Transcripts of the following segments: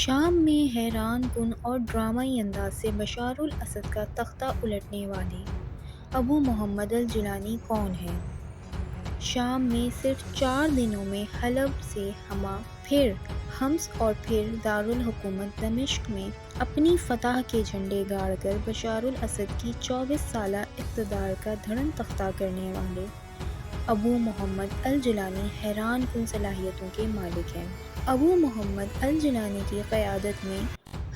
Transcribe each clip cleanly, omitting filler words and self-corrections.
شام میں حیران کن اور ڈرامائی انداز سے بشار الاسد کا تختہ الٹنے والے ابو محمد الجیلانی کون ہیں؟ شام میں صرف 4 دنوں میں حلب سے حما، پھر حمص اور پھر دارالحکومت دمشق میں اپنی فتح کے جھنڈے گاڑ کر بشار الاسد کی 24 سالہ اقتدار کا دھڑم تختہ کرنے والے ابو محمد الجیلانی حیران کن صلاحیتوں کے مالک ہیں۔ ابو محمد الجیلانی کی قیادت میں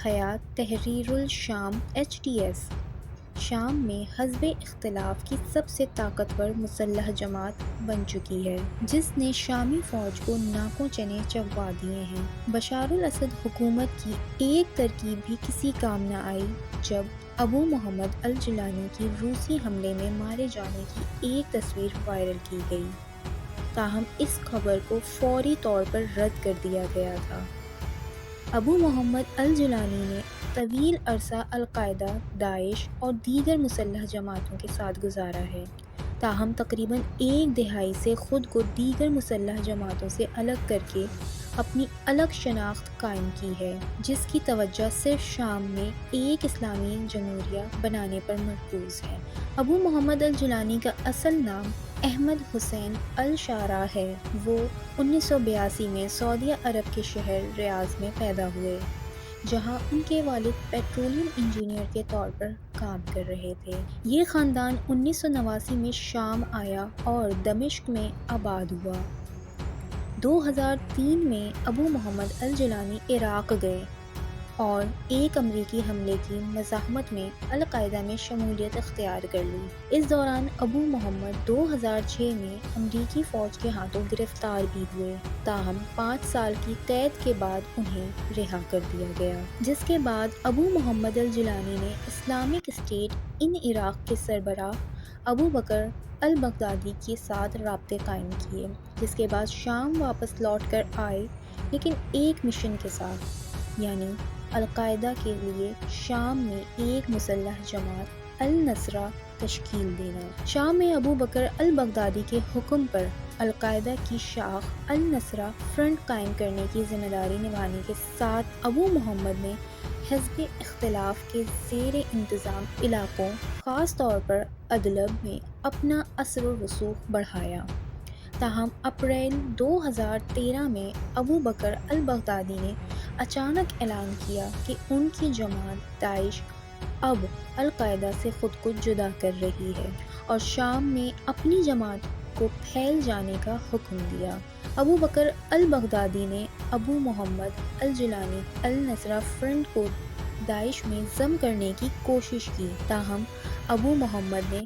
حیات تحریر الشام (HTS) شام میں حزب اختلاف کی سب سے طاقتور مسلح جماعت بن چکی ہے، جس نے شامی فوج کو ناکوں چنے چبوا دیے ہیں۔ بشار الاسد حکومت کی ایک ترکیب بھی کسی کام نہ آئی جب ابو محمد الجیلانی کی روسی حملے میں مارے جانے کی ایک تصویر وائرل کی گئی، تاہم اس خبر کو فوری طور پر رد کر دیا گیا تھا۔ ابو محمد الجیلانی نے طویل عرصہ القاعدہ، داعش اور دیگر مسلح جماعتوں کے ساتھ گزارا ہے، تاہم تقریباً ایک دہائی سے خود کو دیگر مسلح جماعتوں سے الگ کر کے اپنی الگ شناخت قائم کی ہے، جس کی توجہ صرف شام میں ایک اسلامی جمہوریہ بنانے پر مرکوز ہے۔ ابو محمد الجیلانی کا اصل نام احمد حسین الشاعراء ہے۔ وہ 1982 میں سعودی عرب کے شہر ریاض میں پیدا ہوئے، جہاں ان کے والد پیٹرولیم انجینئر کے طور پر کام کر رہے تھے۔ یہ خاندان 1989 میں شام آیا اور دمشق میں آباد ہوا۔ 2003 میں ابو محمد الجیلانی عراق گئے اور ایک امریکی حملے کی مزاحمت میں القاعدہ میں شمولیت اختیار کر لی۔ اس دوران ابو محمد 2006 میں امریکی فوج کے ہاتھوں گرفتار بھی ہوئے، تاہم 5 سال کی قید کے بعد انہیں رہا کر دیا گیا، جس کے بعد ابو محمد الجیلانی نے اسلامک اسٹیٹ ان عراق کے سربراہ ابو بکر البغدادی کے ساتھ رابطے قائم کیے، جس کے بعد شام واپس لوٹ کر آئے، لیکن ایک مشن کے ساتھ، یعنی القاعدہ کے لیے شام میں ایک مسلح جماعت النصرہ تشکیل دینا۔ شام میں ابو بکر البغدادی کے حکم پر القاعدہ کی شاخ النصرہ فرنٹ قائم کرنے کی ذمہ داری نبھانے کے ساتھ ابو محمد نے حزب اختلاف کے زیر انتظام علاقوں، خاص طور پر ادلب میں اپنا اثر و رسوخ بڑھایا۔ تاہم اپریل 2013 میں ابو بکر البغدادی نے اچانک اعلان کیا کہ ان کی جماعت داعش اب القاعدہ سے خود کو جدا کر رہی ہے اور شام میں اپنی جماعت کو پھیل جانے کا حکم دیا۔ ابو بکر البغدادی نے ابو محمد الجیلانی النصرہ فرنٹ کو داعش میں ضم کرنے کی کوشش کی، تاہم ابو محمد نے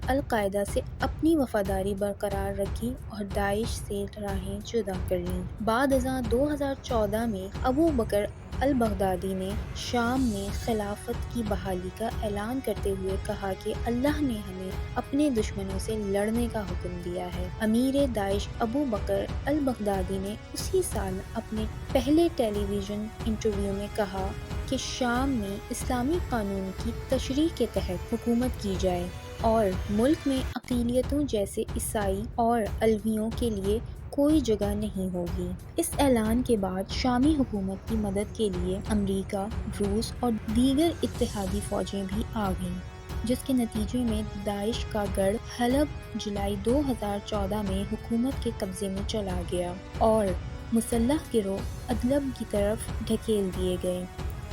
القاعدہ سے اپنی وفاداری برقرار رکھی اور داعش سے راہیں جدا کر لیں۔ بعد ازاں 2014 میں ابو بکر البغدادی نے شام میں خلافت کی بحالی کا اعلان کرتے ہوئے کہا کہ اللہ نے ہمیں اپنے دشمنوں سے لڑنے کا حکم دیا ہے۔ امیر داعش ابو بکر البغدادی نے اسی سال اپنے پہلے ٹیلی ویژن انٹرویو میں کہا کہ شام میں اسلامی قانون کی تشریح کے تحت حکومت کی جائے اور ملک میں اقلیتوں جیسے عیسائی اور علویوں کے لیے کوئی جگہ نہیں ہوگی۔ اس اعلان کے بعد شامی حکومت کی مدد کے لیے امریکہ، روس اور دیگر اتحادی فوجیں بھی آ گئیں، جس کے نتیجے میں داعش کا گڑھ حلب جولائی 2014 میں حکومت کے قبضے میں چلا گیا اور مسلح گروہ ادلب کی طرف ڈھکیل دیے گئے۔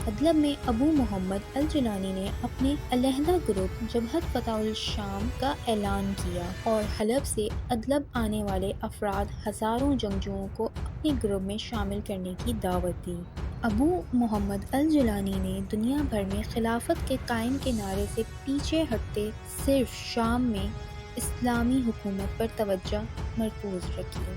ادلب میں ابو محمد الجیلانی نے اپنے علیحدہ گروپ جبہت فتح الشام کا اعلان کیا اور حلب سے ادلب آنے والے افراد ہزاروں جنگجوؤں کو اپنے گروپ میں شامل کرنے کی دعوت دی۔ ابو محمد الجیلانی نے دنیا بھر میں خلافت کے قائم کے نعرے سے پیچھے ہٹتے صرف شام میں اسلامی حکومت پر توجہ مرکوز رکھی۔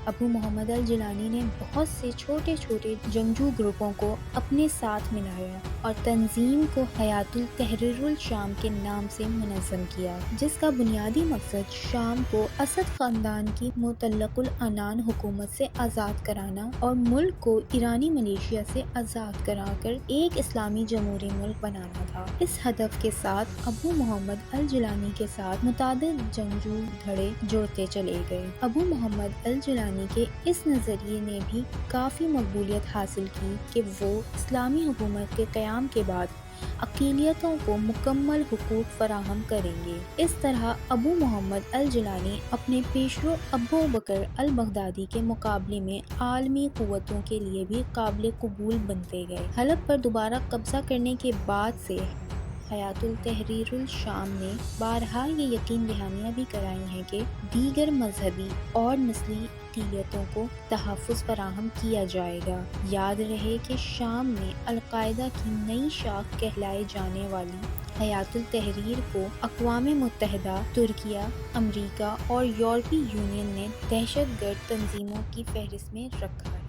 ابو محمد الجیلانی نے بہت سے چھوٹے چھوٹے جنگجو گروپوں کو اپنے ساتھ ملایا اور تنظیم کو حیات تحریر الشام کے نام سے منظم کیا، جس کا بنیادی مقصد شام کو اسد خاندان کی مطلق العنان حکومت سے آزاد کرانا اور ملک کو ایرانی ملیشیا سے آزاد کرا کر ایک اسلامی جمہوری ملک بنانا تھا۔ اس ہدف کے ساتھ ابو محمد الجیلانی کے ساتھ متعدد جنگجو دھڑے جڑتے چلے گئے۔ ابو محمد الجیلانی الجیلانی کے اس نظریے نے بھی کافی مقبولیت حاصل کی کہ وہ اسلامی حکومت کے قیام کے بعد اقلیتوں کو مکمل حقوق فراہم کریں گے۔ اس طرح ابو محمد الجیلانی اپنے پیشرو ابو بکر البغدادی کے مقابلے میں عالمی قوتوں کے لیے بھی قابل قبول بنتے گئے۔ حلب پر دوبارہ قبضہ کرنے کے بعد سے حیات التحریر الشام نے بارہا یہ یقین دہانیاں بھی کرائی ہیں کہ دیگر مذہبی اور نسلی اقلیتوں کو تحفظ فراہم کیا جائے گا۔ یاد رہے کہ شام میں القاعدہ کی نئی شاخ کہلائے جانے والی حیات التحریر کو اقوام متحدہ، ترکیہ، امریکہ اور یورپی یونین نے دہشت گرد تنظیموں کی فہرست میں رکھا ہے۔